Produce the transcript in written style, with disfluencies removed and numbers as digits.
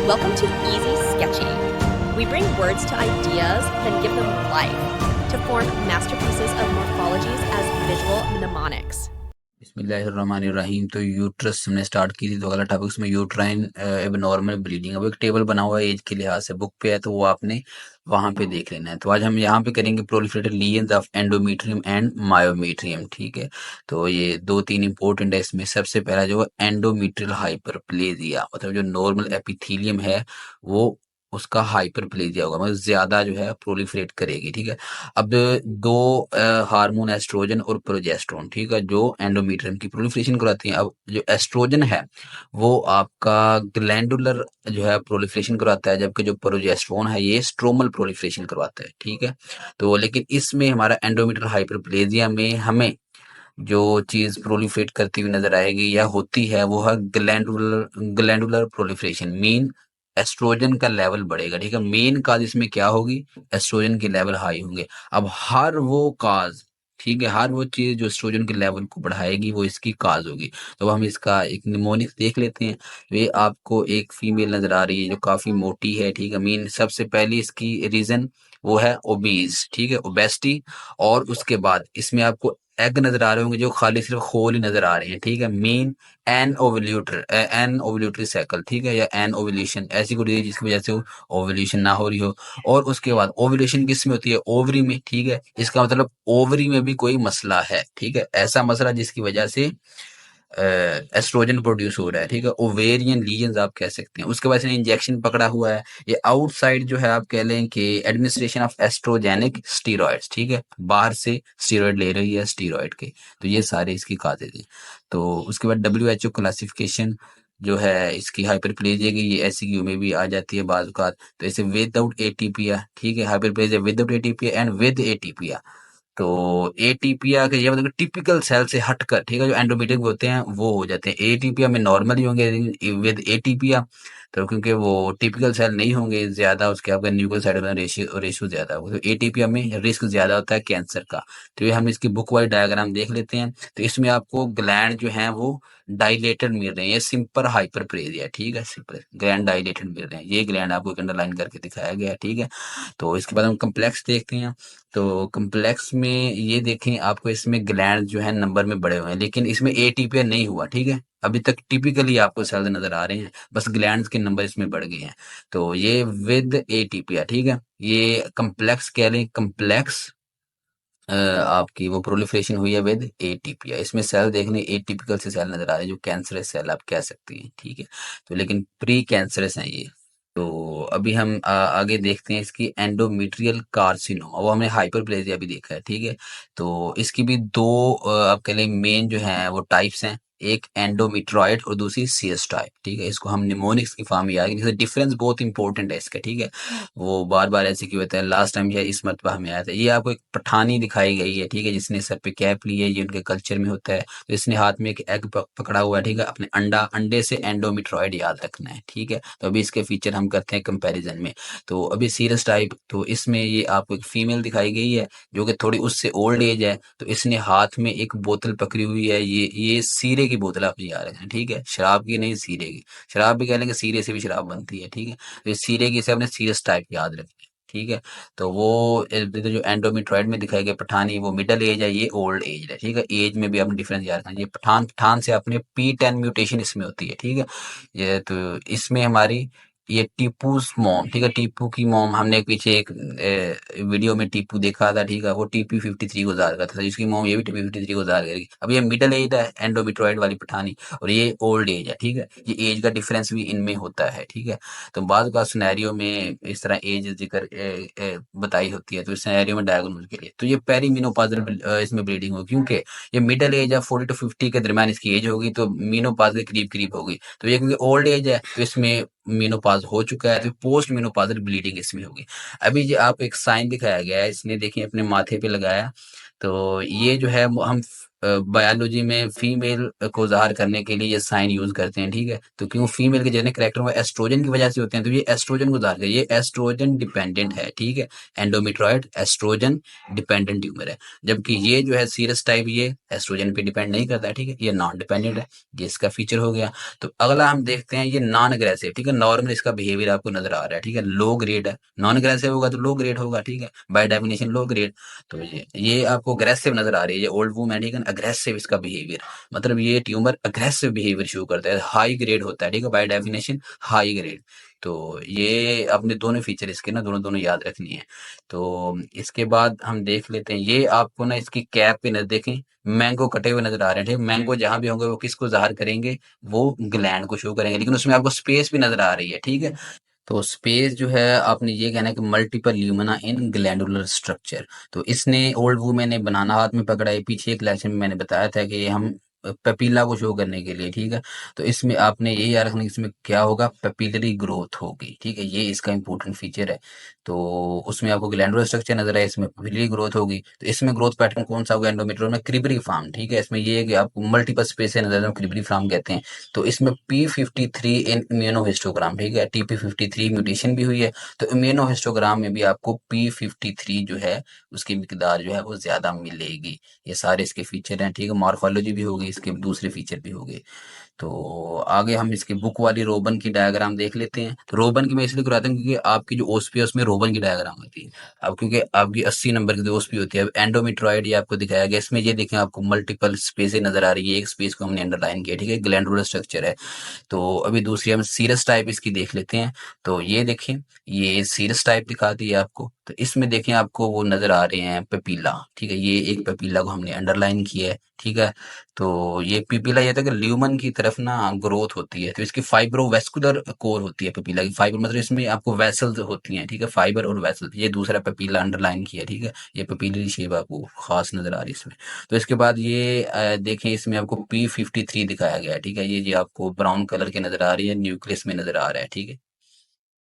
Welcome to Easy Sketchy. We bring words to ideas, then give them life to form masterpieces of morphologies as visual mnemonics. बिस्मिल्लाहिर्रहमानिर्रहीम। तो uterus हमने start की थी, तो अगला topic उसमें यूट्राइन एबनॉर्मल ब्लीडिंग। अब एक टेबल बना हुआ है एज के लिहाज से, बुक पे है तो वो आपने वहां पे देख लेना है। तो आज हम यहाँ पे करेंगे proliferated lesions of endometrium and myometrium. ठीक है, तो ये दो तीन इंपॉर्टेंट है इसमें। सबसे पहला जो एंडोमेट्रियल हाइपरप्लेजिया, मतलब जो नॉर्मल एपिथेलियम है वो उसका हाइपरप्लेजिया होगा, मतलब ज्यादा जो है प्रोलिफरेट करेगी। ठीक है, अब दो हार्मोन एस्ट्रोजन और प्रोजेस्टेरोन, ठीक है, जो एंडोमेट्रियम की प्रोलिफरेशन कराती हैं। अब जो एस्ट्रोजन है वो आपका ग्लैंडुलर जो है प्रोलिफरेशन करवाता है, जबकि जो प्रोजेस्टेरोन है ये स्ट्रोमल प्रोलिफरेशन करवाता है। ठीक है, तो लेकिन इसमें हमारा एंडोमेट्रियल हाइपरप्लेजिया में हमें जो चीज प्रोलिफरेट करती हुई नजर आएगी या होती है वो है ग्लैंडुलर प्रोलिफरेशन। मीन एस्ट्रोजन का लेवल बढ़ेगा। ठीक है, मेन काज इसमें क्या होगी, एस्ट्रोजन के लेवल हाई होंगे। अब हर वो काज, ठीक है, हर वो चीज जो एस्ट्रोजन के लेवल को बढ़ाएगी वो इसकी काज होगी। तो हम इसका एक निमोनिक्स देख लेते हैं। तो ये आपको एक फीमेल नजर आ रही है जो काफी मोटी है। ठीक है, मीन सबसे पहली इसकी रीजन वो है ओबीज, ठीक है, ओबेसिटी। और उसके बाद इसमें आपको एग नजर आ रहे होंगे जो खाली सिर्फ होल ही नजर आ रहे हैं। ठीक है, मीन एन ओवल्यूटरी साइकिल, ठीक है, या एन ओवल्यूशन, ऐसी कोई डिजीज जिसकी वजह से ओवल्यूशन ना हो रही हो। और उसके बाद ओवल्यूशन किस में होती है, ओवरी में। ठीक है, इसका मतलब ओवरी में भी कोई मसला है। ठीक है, ऐसा मसला जिसकी वजह से एस्ट्रोजन प्रोड्यूस हो रहा है। ठीक है, ओवेरियन लीजन्स आप कह सकते हैं। उसके बाद इसने इंजेक्शन पकड़ा हुआ है, ये आउटसाइड जो है आप कह लें कि एडमिनिस्ट्रेशन ऑफ एस्ट्रोजेनिक स्टीरॉइड्स। ठीक है, बाहर से स्टीरॉइड ले रही है स्टीरॉइड के। तो ये सारे इसकी काजेज हैं। तो उसके बाद WHO क्लासिफिकेशन जो है इसकी हाइपरप्लेजिया की, ये SCQ में भी आ जाती है बाज़ औक़ात। तो इसे विदाउट एटीपिया, ठीक है, हाइपरप्लेजिया विदाउट एटीपिया एंड विद एटीपिया। तो एटीपिया के ये मतलब टिपिकल सेल से हटकर, ठीक है, जो एंडोमेट्रियम होते हैं वो हो जाते हैं। एटीपिया में नॉर्मल ही होंगे विद एटीपिया, तो क्योंकि वो टिपिकल सेल नहीं होंगे ज्यादा, उसके आपका न्यूक्लियोसाइड रेशियो ज्यादा होगा, तो एटीपिया में रिस्क ज्यादा होता है कैंसर का। तो ये हम इसकी बुक वाइज डायग्राम देख लेते हैं। तो इसमें आपको ग्लैंड जो है वो डाइलेटेड मिल रहे हैं, ये सिंपल हाइपरप्लेजिया। ठीक है, सिंपल ग्लैंड डाइलेटेड मिल रहे हैं, ये ग्लैंड आपको अंडरलाइन करके दिखाया गया है। ठीक है, तो इसके बाद हम कम्प्लेक्स देखते हैं। तो कम्प्लेक्स में ये देखें आपको इसमें ग्लैंड जो है नंबर में बड़े हुए हैं, लेकिन इसमें एटीपीआ नहीं हुआ। ठीक है, अभी तक टिपिकली आपको सेल नजर आ रहे हैं, बस ग्लैंड्स के नंबर इसमें बढ़ गए हैं। तो ये विद एटीपीआ, ठीक है, ये कम्प्लेक्स कह लें, कम्प्लेक्स आपकी वो प्रोलिफरेशन हुई है विद एटीपीआ। इसमें सेल देखने एटिपिकल से सेल नजर आ रहे हैं, जो कैंसरस सेल आप कह सकती हैं। ठीक है, तो लेकिन प्री कैंसरस हैं ये। तो अभी हम आगे देखते हैं इसकी एंडोमेट्रियल कार्सिनोमा, वो हमने हाइपरप्लेजिया भी देखा है। ठीक है, तो इसकी भी दो आप कह लें मेन जो हैं वो टाइप्स हैं, एक एंडोमेट्रॉइड और दूसरी सीएस टाइप। ठीक है, इसको हम निमोनिक्स की फॉर्म में याद करेंगे, डिफरेंस बहुत इंपॉर्टेंट है इसका। ठीक है, वो बार बार ऐसे क्यों होता है, लास्ट टाइम या इस मरतबा हमें आया था। ये आपको एक पठानी दिखाई गई है, ठीक है, जिसने सर पे कैप ली है, ये उनके कल्चर में होता है। तो इसने हाथ में एक एग पकड़ा हुआ है। ठीक है, अपने अंडे से एंडोमेट्रॉइड याद रखना है। ठीक है, तो अभी इसके फीचर हम करते हैं कंपैरिजन में। तो अभी सीरस टाइप, तो इसमें ये आपको एक फीमेल दिखाई गई है जो कि थोड़ी उससे ओल्ड एज है। तो इसने हाथ में एक बोतल पकड़ी हुई है, ये सीरे की बोतल आप याद रखें। ठीक है, शराब की नहीं, सीरे की। शराब भी कह लेंगे, सीरे से भी शराब बनती है। ठीक है, तो इस सीरे की से अपने सीरस टाइप याद रखें। ठीक है, तो वो जो एंडोमेट्रॉइड में दिखाई गई पठानी, वो मिडल एज है, ये ओल्ड एज है। ठीक है, एज में भी आपने डिफरेंस याद रखना। ये पठान से अपने P10 म्यूटेशन इसमें होती है। ठीक है, ये तो इसमें हमारी ये टीपूस मॉम, ठीक है, टीपू की मॉम, हमने एक पीछे एक वीडियो में टीपू देखा था। ठीक है, वो TP53 को जार करता था, जिसकी मॉम ये भी TP53 को जार करेगी। अब ये मिडल एज है एंडोमेट्रॉइड वाली पठानी, और ये ओल्ड एज है। ठीक है, ये एज का डिफरेंस भी इनमें होता है। ठीक है, तो बाद का सिनेरियो में इस तरह एज जिक्र बताई होती है, तो इस सिनेरियो में डायग्नोज के लिए तो ये पेरीमेनोपॉजल इसमें ब्लीडिंग होगी, क्योंकि ये मिडल एज है, 40 to 50 के दरमियान इसकी एज होगी, तो मीनोपॉज के करीब करीब होगी। तो ये क्योंकि ओल्ड एज है तो इसमें मीनोपॉज हो चुका है, तो पोस्ट मीनोपॉजल ब्लीडिंग इसमें होगी। अभी जो आप एक साइन दिखाया गया है, इसने देखिए अपने माथे पे लगाया। तो ये जो है हम बायोलॉजी में फीमेल को ज़ाहिर करने के लिए ये साइन यूज़ करते हैं, ठीक है? तो क्यों फीमेल के जितने करैक्टर वो एस्ट्रोजन की वजह से होते हैं, तो ये एस्ट्रोजन को ज़ाहिर कर, ये एस्ट्रोजन डिपेंडेंट है, ठीक है? एंडोमेट्रॉयड एस्ट्रोजन डिपेंडेंट ट्यूमर है। जबकि ये जो है सीरस टाइप, ये एस्ट्रोजन पे डिपेंड नहीं करता है, ठीक है? ये नॉन डिपेंडेंट है, ये इसका फीचर हो गया। तो अगला हम देखते हैं ये नॉन अग्रेसिव, ठीक है? नॉर्मल इसका बिहेवियर आपको नज़र आ रहा है, ठीक है? लो ग्रेड है, नॉन अग्रेसिव होगा तो लो ग्रेड होगा, ठीक है? By definition low grade. तो ये आपको अग्रेसिव नजर आ रही है, ये ओल्ड वुमन, ठीक है? अग्रेसिव इसका बिहेवियर, मतलब ये ट्यूमर अग्रेसिव बिहेवियर शो करता है, हाई ग्रेड होता है, ठीक है? By definition high grade. तो ये अपने दोनों फीचर इसके ना दोनों दोनों याद रखनी है। तो इसके बाद हम देख लेते हैं, ये आपको ना इसकी कैप पे नजर देखें, मैंगो कटे हुए नजर आ रहे हैं, ठीक है? मैंगो जहां भी होंगे वो किसको जाहिर करेंगे, वो ग्लैंड को शो करेंगे, लेकिन उसमें आपको स्पेस भी नजर आ रही है, ठीक है? तो स्पेस जो है आपने ये कहना है कि मल्टीपल ल्यूमिना इन ग्लैंडुलर स्ट्रक्चर। तो इसने ओल्ड वुमेन ने बनाना हाथ में पकड़ा है, पीछे एक लेक्चर में मैंने बताया था कि हम पेपीला को शो करने के लिए, ठीक है? तो इसमें आपने ये याद रखना कि इसमें क्या होगा, पेपिलरी ग्रोथ होगी, ठीक है? ये इसका इंपॉर्टेंट फीचर है। तो उसमें आपको ग्लैंडुलर स्ट्रक्चर नजर आए, इसमें पेपिलरी ग्रोथ होगी। तो इसमें ग्रोथ पैटर्न कौन सा होगा एंडोमेट्रियम में, क्रिबरी फॉर्म, ठीक है? इसमें ये है कि आपको मल्टीपल स्पेस नजर आए, क्रिबरी फॉर्म कहते हैं। तो इसमें P53 इन इम्यूनोहिस्टोग्राम, ठीक है? TP53 म्यूटेशन भी हुई है, तो इम्यूनोहिस्टोग्राम में भी आपको P53 जो है उसकी मिकदार जो है वो ज्यादा मिलेगी। ये सारे इसके फीचर हैं, ठीक है? मॉर्फोलॉजी भी होगी, इसके दूसरे फीचर भी होंगे। तो आगे हम इसकी बुक वाली रोबन की डायग्राम देख लेते हैं। तो रोबन की मैं इसलिए कराता हूँ क्योंकि आपकी जो ओस्पी है उसमें रोबन की डायग्राम होती है। अब क्योंकि आपकी 80 नंबर की जो ओस्पी होती है, अब एंडोमेट्रॉयड ये आपको दिखाया गया, इसमें ये देखें आपको मल्टीपल स्पेसेस नजर आ रही है, एक स्पेस को हमने अंडरलाइन किया, ठीक है? ग्लैंडुलर स्ट्रक्चर है। तो अभी दूसरी हम सीरस टाइप इसकी देख लेते हैं। तो ये देखें, ये सीरस टाइप दिखा दी है आपको। तो इसमें देखें आपको वो नजर आ रहे हैं पेपीला, ठीक है? ये एक पेपीला को हमने अंडरलाइन किया है, ठीक है? तो ये पेपीला ये था कि ल्यूमन की तरफ ना ग्रोथ होती है, तो इसकी फाइब्रोवेस्कुलर कोर होती है पेपीला की। फाइबर मतलब इसमें आपको वेसल्स होती हैं, ठीक है? फाइबर और वेसल, ये दूसरा पेपीला अंडरलाइन किया, ठीक है? ये पेपीलरी शेप आपको खास नजर आ रही है इसमें। तो इसके बाद ये देखें, इसमें आपको P53 दिखाया गया है, ठीक है? ये आपको ब्राउन कलर के नजर आ रही है, न्यूक्लियस में नजर आ रहा है, ठीक है?